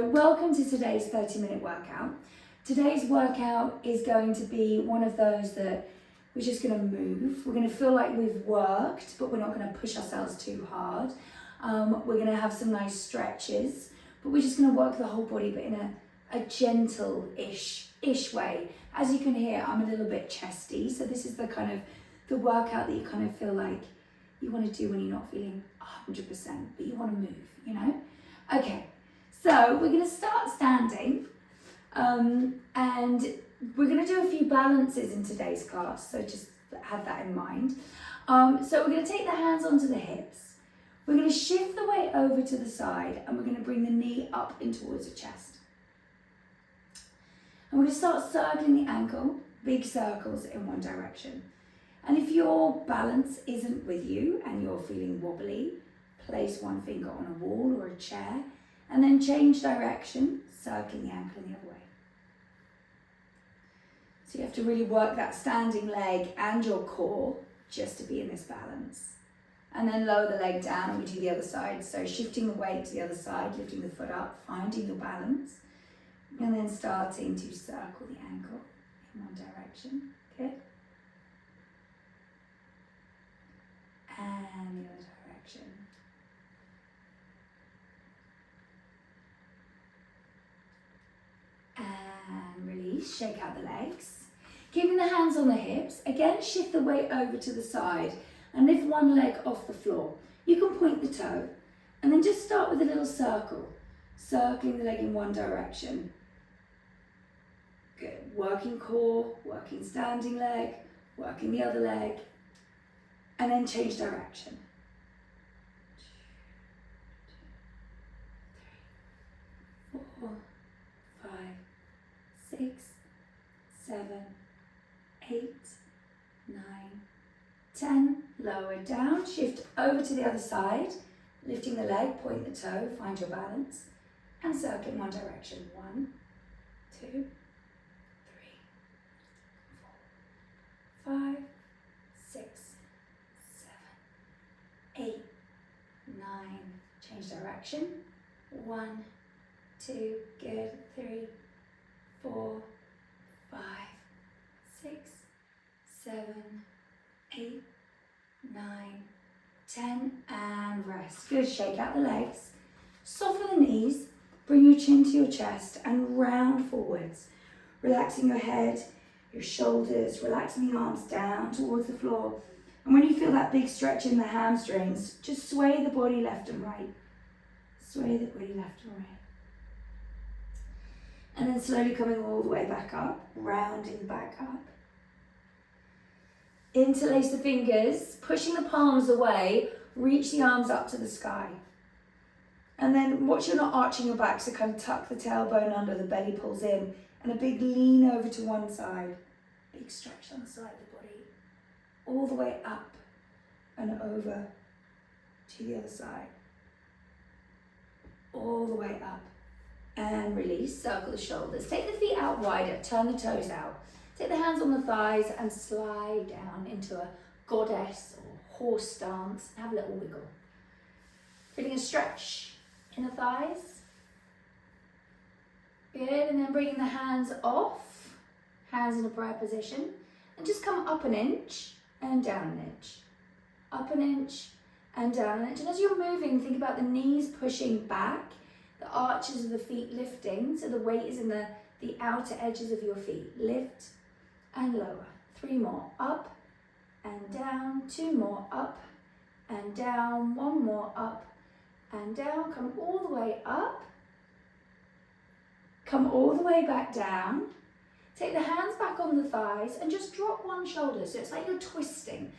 Welcome to today's 30-minute workout. Today's workout is going to be one of those that we're just going to move. We're going to feel like we've worked, but we're not going to push ourselves too hard. We're going to have some nice stretches, but we're just going to work the whole body, but in a gentle-ish way. As you can hear, I'm a little bit chesty, so this is the kind of the workout that you kind of feel like you want to do when you're not feeling 100%, but you want to move, you know? Okay. So we're going to start standing and we're going to do a few balances in today's class, so just have that in mind. So we're going to take the hands onto the hips, we're going to shift the weight over to the side and we're going to bring the knee up in towards the chest. And we're going to start circling the ankle, big circles in one direction. And if your balance isn't with you and you're feeling wobbly, place one finger on a wall or a chair and then change direction, circling the ankle the other way. So you have to really work that standing leg and your core just to be in this balance. And then lower the leg down and we do the other side. So shifting the weight to the other side, lifting the foot up, finding your balance, and then starting to circle the ankle in one direction. Good. And the other direction. And release, shake out the legs. Keeping the hands on the hips, again shift the weight over to the side and lift one leg off the floor. You can point the toe and then just start with a little circle, circling the leg in one direction. Good, working core, working standing leg, working the other leg, and then change direction. 3, 4, 5, 6, 7, 8, 9, 10. Lower down, shift over to the other side, lifting the leg, point the toe, find your balance, and circle in one direction. 1, 2, 3, 4, 5, 6, 7, 8, 9. Change direction. 1, 2, good. 3, 4, 5, 6, 7, 8, 9, 10, and rest. Good, shake out the legs, soften the knees, bring your chin to your chest and round forwards, relaxing your head, your shoulders, relaxing the arms down towards the floor. And when you feel that big stretch in the hamstrings, just sway the body left and right. Sway the body left and right. And then slowly coming all the way back up, rounding back up. Interlace the fingers, pushing the palms away, reach the arms up to the sky. And then watch you're not arching your back, so kind of tuck the tailbone under, the belly pulls in, and a big lean over to one side. Big stretch on the side of the body, all the way up and over to the other side. All the way up. And release, circle the shoulders. Take the feet out wider, turn the toes out. Take the hands on the thighs and slide down into a goddess or horse stance. Have a little wiggle. Feeling a stretch in the thighs. Good, and then bringing the hands off, hands in a prayer position, and just come up an inch and down an inch. Up an inch and down an inch. And as you're moving, think about the knees pushing back, the arches of the feet lifting, so the weight is in the outer edges of your feet. Lift and lower. 3 more. Up and down. 2 more. Up and down. 1 more. Up and down. Come all the way up. Come all the way back down. Take the hands back on the thighs and just drop one shoulder. So it's like you're twisting,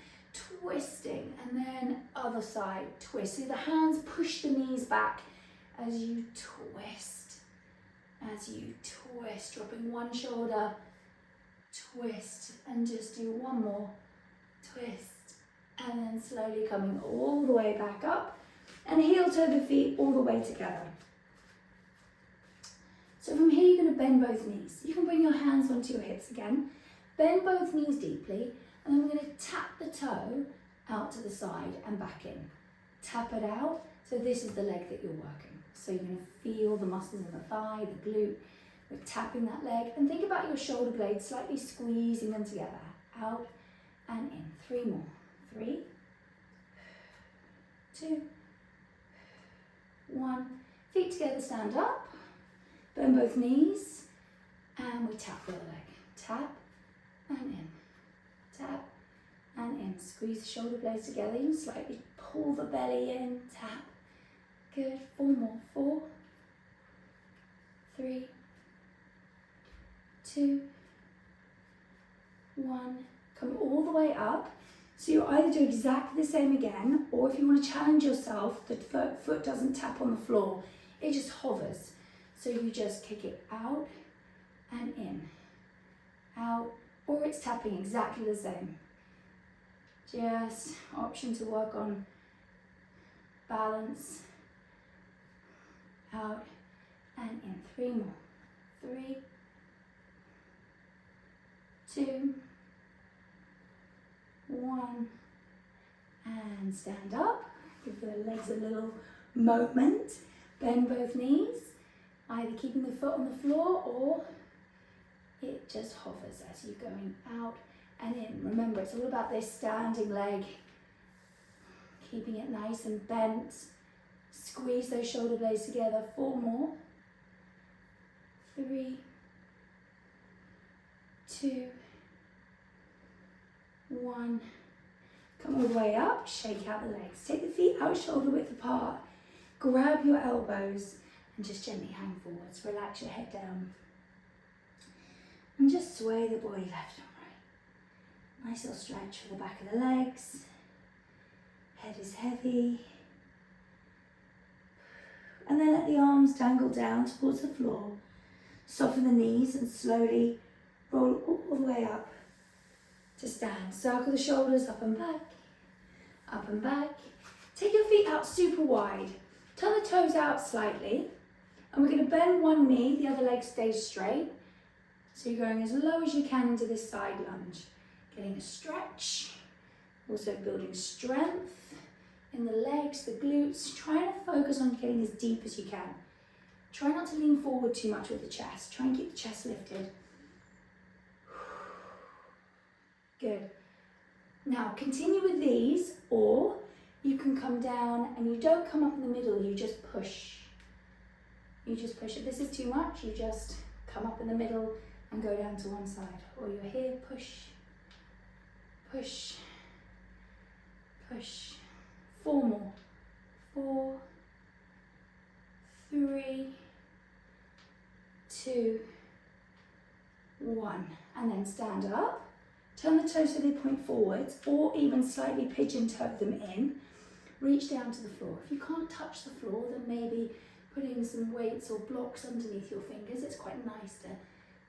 and then other side, twist. So the hands push the knees back as you twist, dropping one shoulder, twist, and just do 1 more, twist, and then slowly coming all the way back up, and heel toe the feet all the way together. So from here you're going to bend both knees. You can bring your hands onto your hips again, bend both knees deeply, and then we're going to tap the toe out to the side and back in. Tap it out, so this is the leg that you're working. So you're going to feel the muscles in the thigh, the glute. We're tapping that leg. And think about your shoulder blades slightly squeezing them together. Out and in. 3 more. 3, 2, 1. Feet together, stand up. Bend both knees. And we tap the other leg. Tap and in. Tap and in. Squeeze the shoulder blades together. You can slightly pull the belly in. Tap. Good. 4 more. 4, 3, 2, 1. Come all the way up. So you either do exactly the same again, or if you want to challenge yourself, the foot doesn't tap on the floor. It just hovers. So you just kick it out and in. Out, or it's tapping exactly the same. Just option to work on balance. Out and in. 3 more. 3, 2, 1, and stand up. Give the legs a little moment. Bend both knees, either keeping the foot on the floor or it just hovers as you're going out and in. Remember, it's all about this standing leg, keeping it nice and bent. Squeeze those shoulder blades together. 4 more. 3, 2, 1. Come all the way up, shake out the legs. Take the feet out shoulder width apart. Grab your elbows and just gently hang forwards. Relax your head down. And just sway the body left and right. Nice little stretch for the back of the legs. Head is heavy. And then let the arms dangle down towards the floor. Soften the knees and slowly roll all the way up to stand. Circle the shoulders up and back, up and back. Take your feet out super wide. Turn the toes out slightly. And we're going to bend one knee, the other leg stays straight. So you're going as low as you can into this side lunge. Getting a stretch, also building strength in the legs, the glutes. Trying to focus on getting as deep as you can. Try not to lean forward too much with the chest. Try and keep the chest lifted. Good. Now continue with these, or you can come down and you don't come up in the middle, you just push. You just push. If this is too much, you just come up in the middle and go down to one side. Or you're here, push, push, push. 4 more. 4, 3, 2, 1. And then stand up. Turn the toes so they point forwards, or even slightly pigeon toe them in. Reach down to the floor. If you can't touch the floor, then maybe putting some weights or blocks underneath your fingers. It's quite nice to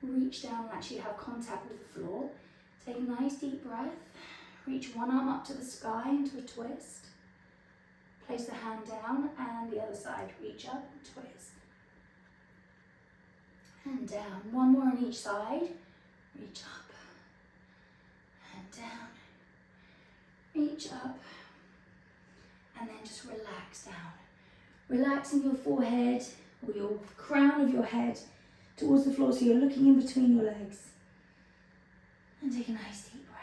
reach down and actually have contact with the floor. Take a nice deep breath. Reach one arm up to the sky into a twist. Place the hand down and the other side. Reach up and twist. And down. 1 more on each side. Reach up. And down. Reach up. And then just relax down. Relaxing your forehead or your crown of your head towards the floor so you're looking in between your legs. And take a nice deep breath.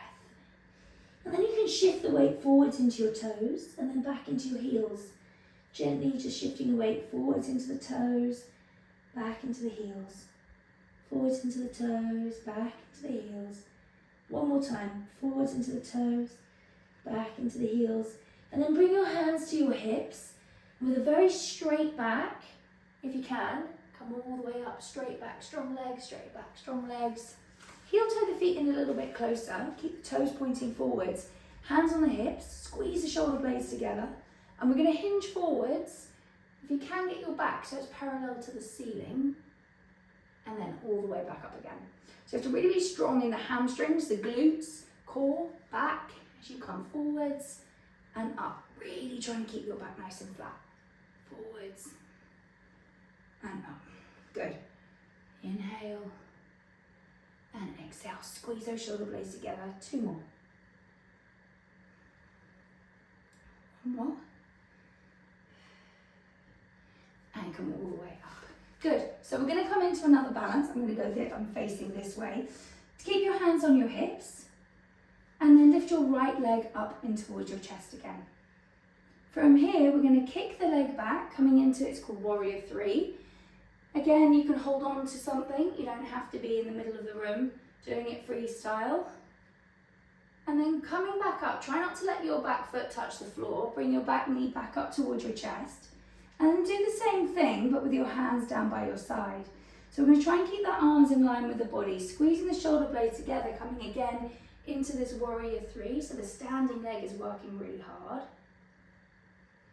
And then you can shift the weight forwards into your toes and then back into your heels. Gently just shifting the weight forwards into the toes, back into the heels. Forwards into the toes, back into the heels. 1 more time. Forwards into the toes, back into the heels. And then bring your hands to your hips. With a very straight back, if you can, come all the way up, straight back, strong legs, straight back, strong legs. Heel toe the feet in a little bit closer, keep the toes pointing forwards, hands on the hips, squeeze the shoulder blades together, and we're going to hinge forwards. If you can, get your back so it's parallel to the ceiling, and then all the way back up again. So you have to really be strong in the hamstrings, the glutes, core, back, as you come forwards and up. Really trying to keep your back nice and flat. Forwards and up. Good. Inhale and exhale. Squeeze those shoulder blades together. 2 more. 1 more. And come all the way up. Good, so we're gonna come into another balance. I'm gonna go there, I'm facing this way. Keep your hands on your hips and then lift your right leg up in towards your chest again. From here, we're gonna kick the leg back, coming into, it's called Warrior 3. Again, you can hold on to something. You don't have to be in the middle of the room doing it freestyle. And then coming back up, try not to let your back foot touch the floor. Bring your back knee back up towards your chest. And then do the same thing, but with your hands down by your side. So we're going to try and keep the arms in line with the body, squeezing the shoulder blades together, coming again into this Warrior 3. So the standing leg is working really hard.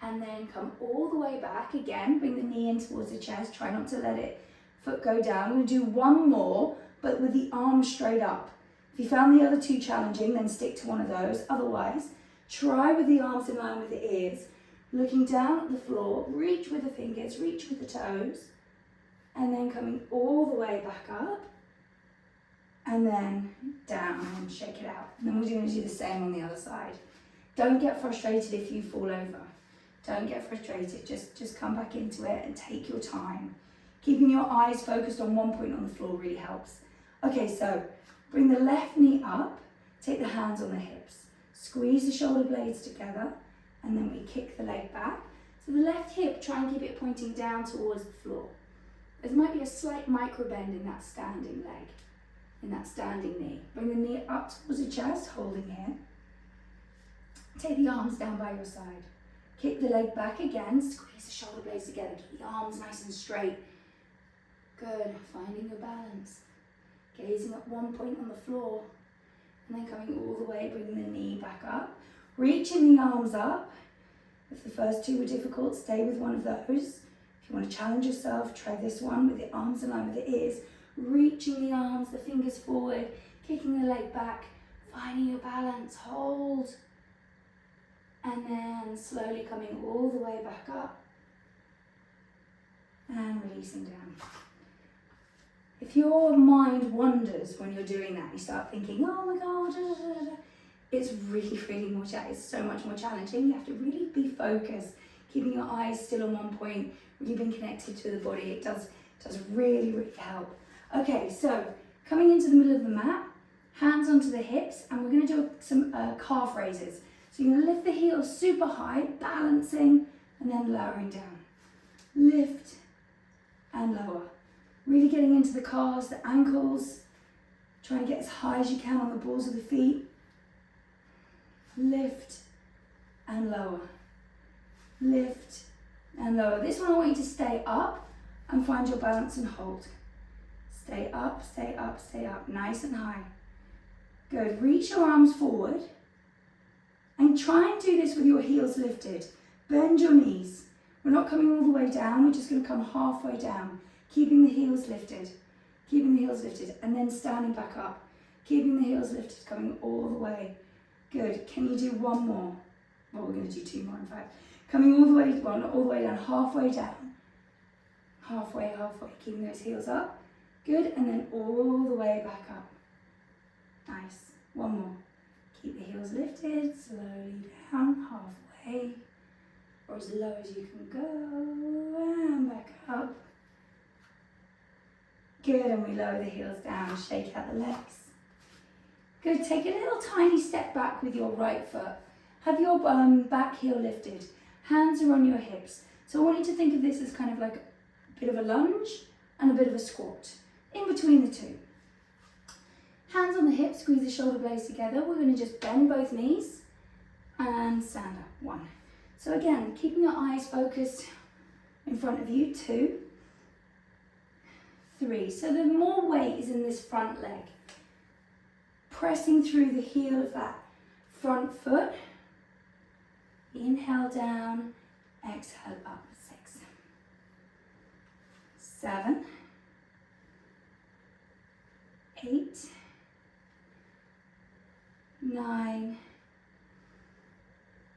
And then come all the way back again, bring the knee in towards the chest, try not to let it foot go down. We're going to do one more, but with the arms straight up. If you found the other two challenging, then stick to one of those. Otherwise, try with the arms in line with the ears, looking down at the floor, reach with the fingers, reach with the toes, and then coming all the way back up, and then down and shake it out. And then we're going to do the same on the other side. Don't get frustrated if you fall over. Don't get frustrated, just come back into it and take your time. Keeping your eyes focused on one point on the floor really helps. Okay, so bring the left knee up, take the hands on the hips, squeeze the shoulder blades together, and then we kick the leg back. So the left hip, try and keep it pointing down towards the floor. There might be a slight micro bend in that standing leg, in that standing knee. Bring the knee up towards the chest, holding here. Take the arms down by your side. Kick the leg back again, squeeze the shoulder blades together, keep the arms nice and straight. Good, finding your balance. Gazing at one point on the floor, and then coming all the way, bringing the knee back up. Reaching the arms up. If the first two were difficult, stay with one of those. If you want to challenge yourself, try this one with the arms in line with the ears. Reaching the arms, the fingers forward, kicking the leg back, finding your balance, hold. And then slowly coming all the way back up and releasing down. If your mind wanders when you're doing that, you start thinking, oh my God, it's really more it's so much more challenging. You have to really be focused, keeping your eyes still on one point, really being connected to the body. It does really help. Okay, so coming into the middle of the mat, hands onto the hips, and we're going to do some calf raises. So you're going to lift the heels super high, balancing, and then lowering down. Lift and lower. Really getting into the calves, the ankles. Trying to get as high as you can on the balls of the feet. Lift and lower. Lift and lower. This one I want you to stay up and find your balance and hold. Stay up, stay up, stay up. Nice and high. Good. Reach your arms forward. And try and do this with your heels lifted. Bend your knees. We're not coming all the way down, we're just going to come halfway down. Keeping the heels lifted. Keeping the heels lifted. And then standing back up. Keeping the heels lifted, coming all the way. Good. Can you do one more? Well, we're going to do two more in fact. Coming all the way, well not all the way down, halfway down. Halfway. Keeping those heels up. Good. And then all the way back up. Nice. One more. Keep the heels lifted, slowly down, halfway, or as low as you can go, and back up. Good, and we lower the heels down, shake out the legs. Good, take a little tiny step back with your right foot. Have your back heel lifted, hands are on your hips. So I want you to think of this as kind of like a bit of a lunge and a bit of a squat, in between the two. Hands on the hips, squeeze the shoulder blades together. We're going to just bend both knees and stand up. 1. So again, keeping your eyes focused in front of you. 2, 3. So the more weight is in this front leg. Pressing through the heel of that front foot. Inhale down, exhale up. 6, 7, 8, 9,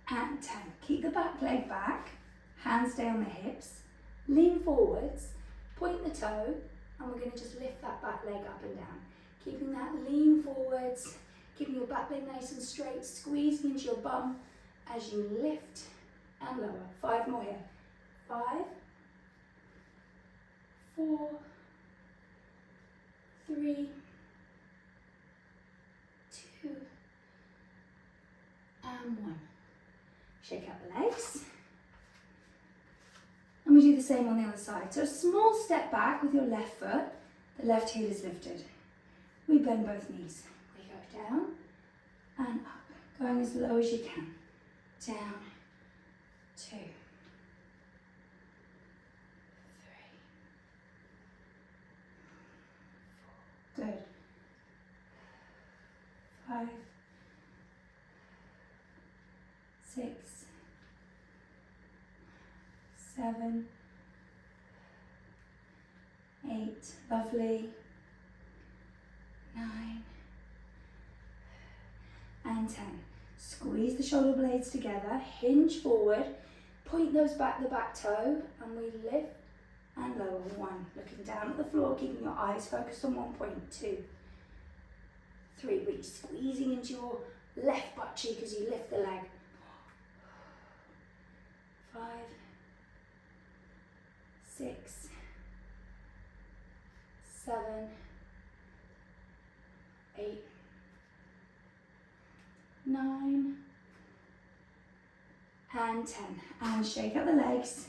and 10. Keep the back leg back, hands stay on the hips, lean forwards, point the toe, and we're going to just lift that back leg up and down. Keeping that lean forwards, keeping your back leg nice and straight, squeezing into your bum as you lift and lower. 5 more here. 5, 4, 3, 2, and 1. Shake out the legs. And we do the same on the other side. So a small step back with your left foot. The left heel is lifted. We bend both knees. We go down and up, going as low as you can. Down, 2, 3, 4. Good. 5, 6, 7, 8, lovely, 9, and 10. Squeeze the shoulder blades together, hinge forward, point those back, the back toe, and we lift and lower. 1, looking down at the floor, keeping your eyes focused on 1 point. 2, 3, really squeezing into your left butt cheek as you lift the leg. 5, 6, 7, 8, 9, and 10. And shake out the legs,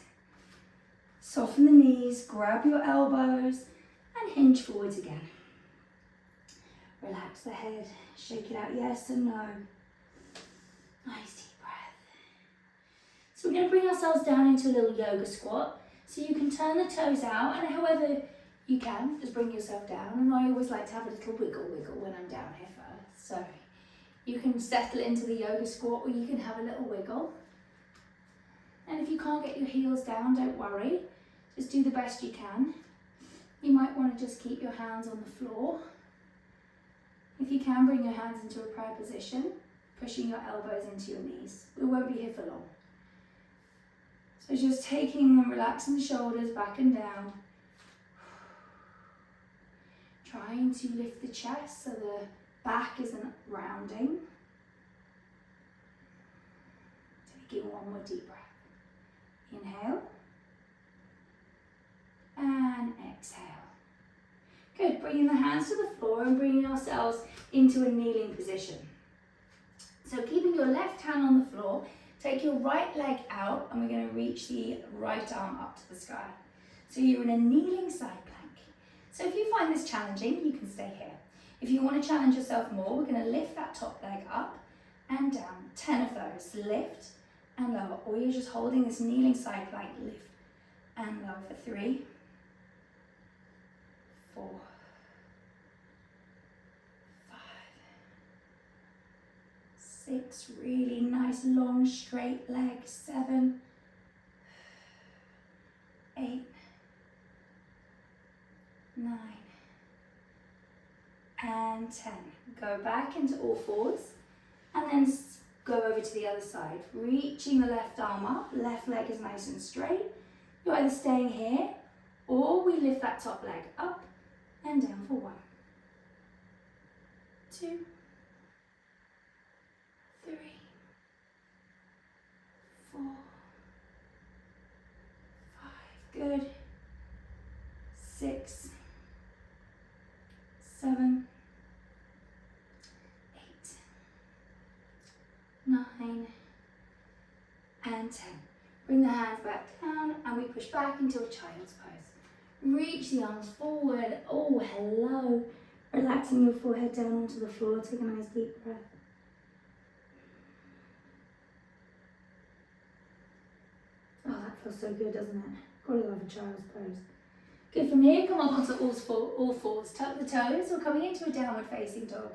soften the knees, grab your elbows, and hinge forwards again. Relax the head, shake it out, yes and no. Nice deep breath. So we're going to bring ourselves down into a little yoga squat. So you can turn the toes out, and however you can, just bring yourself down. And I always like to have a little wiggle when I'm down here first. So you can settle into the yoga squat, or you can have a little wiggle. And if you can't get your heels down, don't worry. Just do the best you can. You might want to just keep your hands on the floor. If you can, bring your hands into a prayer position, pushing your elbows into your knees. We won't be here for long. So just taking and relaxing the shoulders back and down. Trying to lift the chest so the back isn't rounding. Taking one more deep breath. Inhale. And exhale. Good, bringing the hands to the floor and bringing ourselves into a kneeling position. So keeping your left hand on the floor, take your right leg out and we're going to reach the right arm up to the sky. So you're in a kneeling side plank. So if you find this challenging, you can stay here. If you want to challenge yourself more, we're going to lift that top leg up and down. 10 of those, lift and lower. Or you're just holding this kneeling side plank, lift and lower for 3, 4, 5, 6, really nice long straight legs. 7, 8, 9, and 10. Go back into all fours and then go over to the other side, reaching the left arm up, left leg is nice and straight. You're either staying here or we lift that top leg up and down for 1, 2, 3, 4, 5, good, 6, 7, 8, 9, and 10. Bring the hands back down and we push back into a child's pose. Reach the arms forward. Oh, hello. Relaxing your forehead down onto the floor. Take a nice deep breath. Oh, that feels so good, doesn't it? Gotta love a child's pose. Good. From here, come up onto all fours. Tuck the toes. We're coming into a downward facing dog.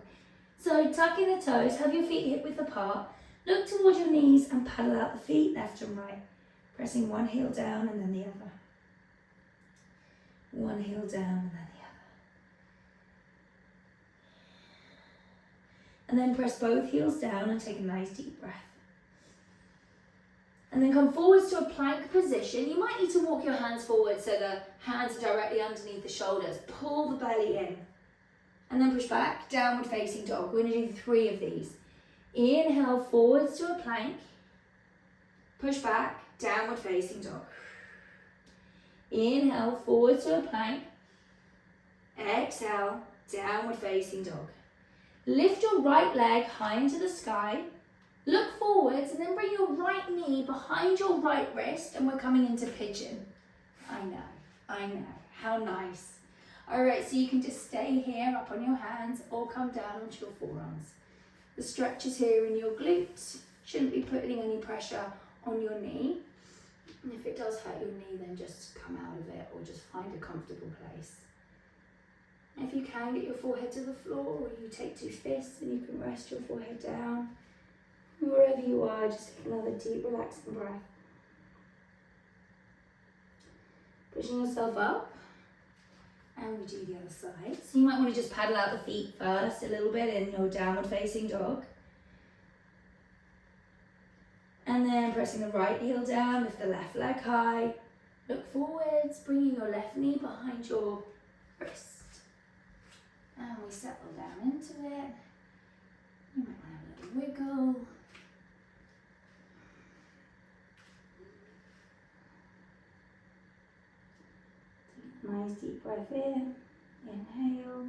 So tucking the toes, have your feet hip width apart. Look towards your knees and paddle out the feet left and right. Pressing one heel down and then the other. One heel down and then the other. And then press both heels down and take a nice deep breath. And then come forwards to a plank position. You might need to walk your hands forward so the hands are directly underneath the shoulders. Pull the belly in. And then push back, downward facing dog. We're going to do 3 of these. Inhale forwards to a plank. Push back, downward facing dog. Inhale, forward to a plank. Exhale, downward facing dog. Lift your right leg high into the sky. Look forwards and then bring your right knee behind your right wrist and we're coming into pigeon. I know, how nice. All right, so you can just stay here up on your hands or come down onto your forearms. The stretch is here in your glutes. Shouldn't be putting any pressure on your knee. And if it does hurt your knee, then just come out of it or just find a comfortable place. And if you can, get your forehead to the floor, or you take two fists and you can rest your forehead down. Wherever you are, just take another deep, relaxing breath. Pushing yourself up. And we do the other side. So you might want to just paddle out the feet first a little bit in your downward facing dog. And then pressing the right heel down, lift the left leg high. Look forwards, bringing your left knee behind your wrist. And we settle down into it. You might want to have a little wiggle. Nice deep breath in. Inhale.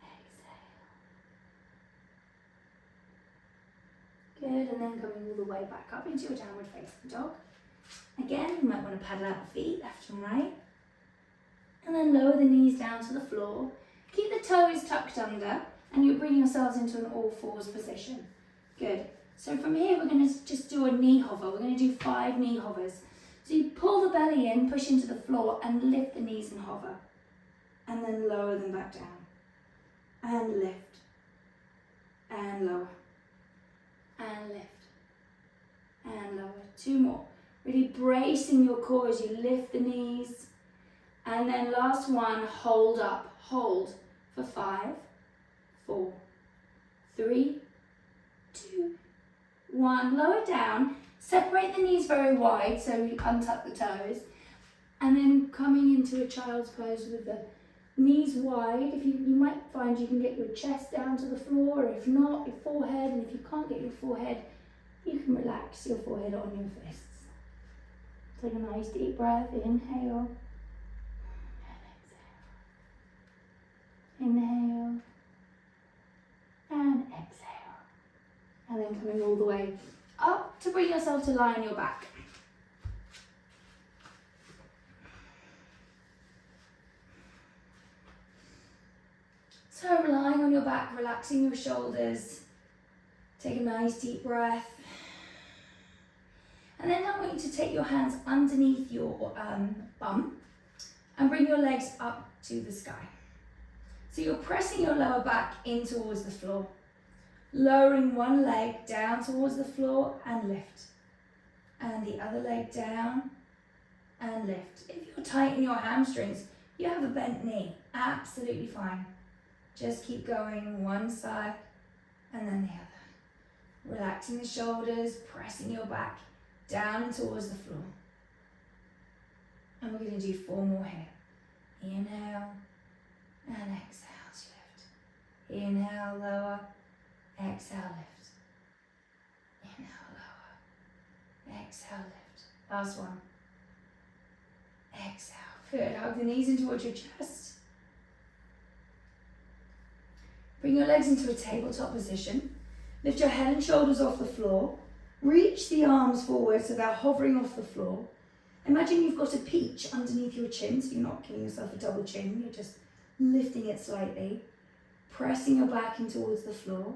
Exhale. Good, and then coming all the way back up into your downward facing dog. Again, you might want to paddle out the feet, left and right. And then lower the knees down to the floor. Keep the toes tucked under, and you'll bring yourselves into an all fours position. Good. So from here, we're going to just do a knee hover. We're going to do 5 knee hovers. So you pull the belly in, push into the floor, and lift the knees and hover. And then lower them back down. And lift. And lower. And lift. And lower. 2 more. Really bracing your core as you lift the knees. And then last one, hold up. Hold for 5, 4, 3, 2, 1. Lower down. Separate the knees very wide so you untuck the toes. And then coming into a child's pose with the knees wide. If you might find you can get your chest down to the floor, or if not, your forehead. And if you can't get your forehead, you can relax your forehead on your fists. Take a nice deep breath. Inhale. And exhale. Inhale. And exhale. And then coming all the way up to bring yourself to lie on your back. So lying on your back, relaxing your shoulders. Take a nice deep breath. And then I want you to take your hands underneath your bum and bring your legs up to the sky. So you're pressing your lower back in towards the floor. Lowering one leg down towards the floor and lift. And the other leg down and lift. If you're tight in your hamstrings, you have a bent knee. Absolutely fine. Just keep going one side and then the other. Relaxing the shoulders, pressing your back down towards the floor. And we're going to do 4 more here. Inhale and exhale to lift. Inhale, lower. Exhale, lift. Inhale, lower. Exhale, lift. Last one. Exhale. Good. Hug the knees in towards your chest. Bring your legs into a tabletop position. Lift your head and shoulders off the floor. Reach the arms forward so they're hovering off the floor. Imagine you've got a peach underneath your chin, so you're not giving yourself a double chin, you're just lifting it slightly. Pressing your back in towards the floor.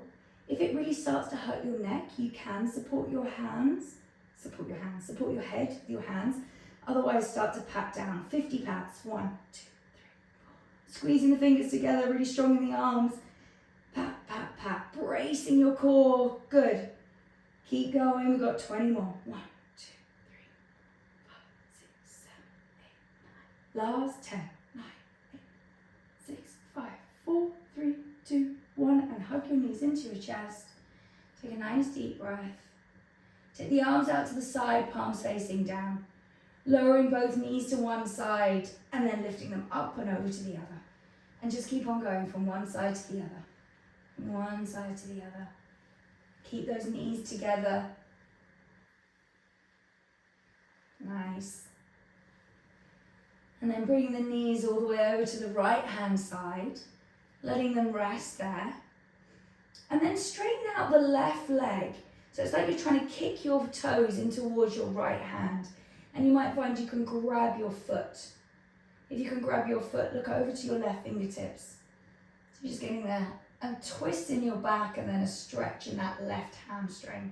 If it really starts to hurt your neck, you can support your hands. Support your head with your hands. Otherwise, start to pat down. 50 pats. 1, 2, 3, 4. Squeezing the fingers together, really strong in the arms. Pat, pat, pat. Bracing your core. Good. Keep going. We've got 20 more. 1, 2, 3, 4, 5, 6, 7, 8, 9. Last 10. 9, 8, 6, 5, 4, 3, 2, 1. And hug your knees into your chest. Take a nice deep breath. Take the arms out to the side, palms facing down. Lowering both knees to one side and then lifting them up and over to the other. And just keep on going from one side to the other. From one side to the other. Keep those knees together. Nice. And then bringing the knees all the way over to the right hand side, letting them rest there. And then straighten out the left leg. So it's like you're trying to kick your toes in towards your right hand. And you might find you can grab your foot. If you can grab your foot, look over to your left fingertips. So you're just getting there. A twist in your back and then a stretch in that left hamstring.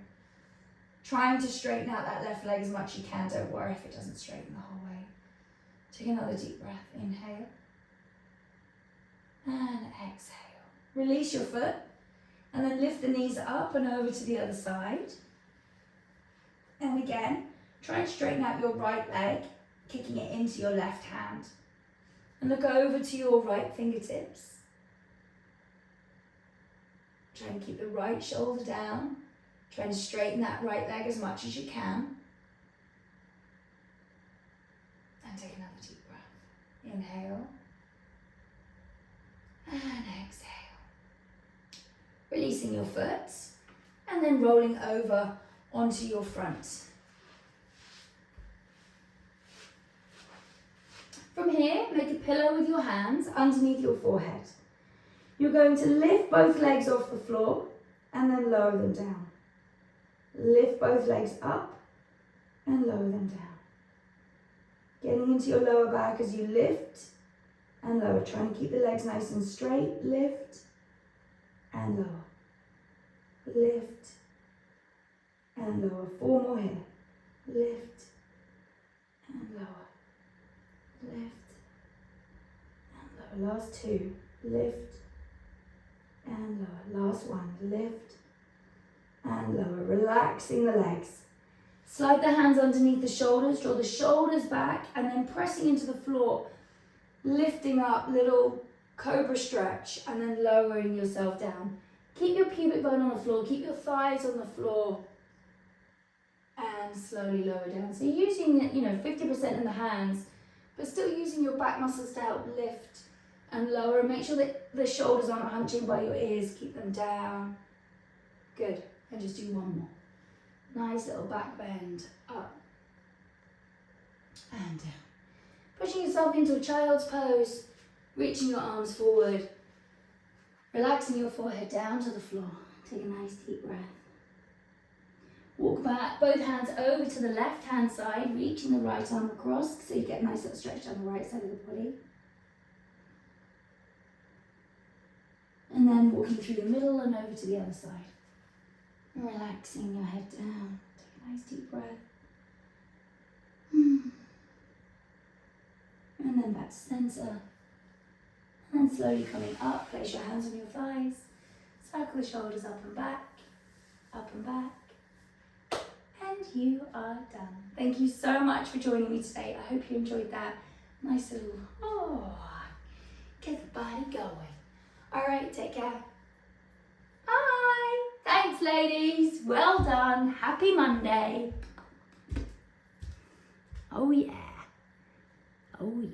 Trying to straighten out that left leg as much as you can. Don't worry if it doesn't straighten the whole way. Take another deep breath. Inhale. And exhale. Release your foot. And then lift the knees up and over to the other side. And again, try and straighten out your right leg, kicking it into your left hand. And look over to your right fingertips. Try and keep the right shoulder down. Try and straighten that right leg as much as you can. And take another deep breath. Inhale. And exhale. Releasing your foot. And then rolling over onto your front. From here, make a pillow with your hands underneath your forehead. You're going to lift both legs off the floor and then lower them down. Lift both legs up and lower them down. Getting into your lower back as you lift and lower. Trying to keep the legs nice and straight. Lift and lower. Lift and lower. 4 more here. Lift and lower. Lift and lower. Last 2. Lift and lower. Last 1. Lift and lower. Relaxing the legs. Slide the hands underneath the shoulders. Draw the shoulders back and then pressing into the floor. Lifting up, little cobra stretch, and then lowering yourself down. Keep your pubic bone on the floor. Keep your thighs on the floor. And slowly lower down. So you're using, 50% in the hands, but still using your back muscles to help lift and lower. And make sure that the shoulders aren't hunching by your ears. Keep them down. Good. And just do 1 more. Nice little back bend. Up. And down. Pushing yourself into a child's pose. Reaching your arms forward. Relaxing your forehead down to the floor. Take a nice deep breath. Walk back, both hands over to the left hand side, reaching the right arm across so you get a nice little stretch down the right side of the body. And then walking through the middle and over to the other side. Relaxing your head down. Take a nice deep breath. And then back to center. And then slowly coming up, place your hands on your thighs. Circle the shoulders up and back. Up and back. And you are done. Thank you so much for joining me today. I hope you enjoyed that. Nice little, get the body going. All right, take care. Bye. Thanks, ladies. Well done. Happy Monday. Oh, yeah. Oh, yeah.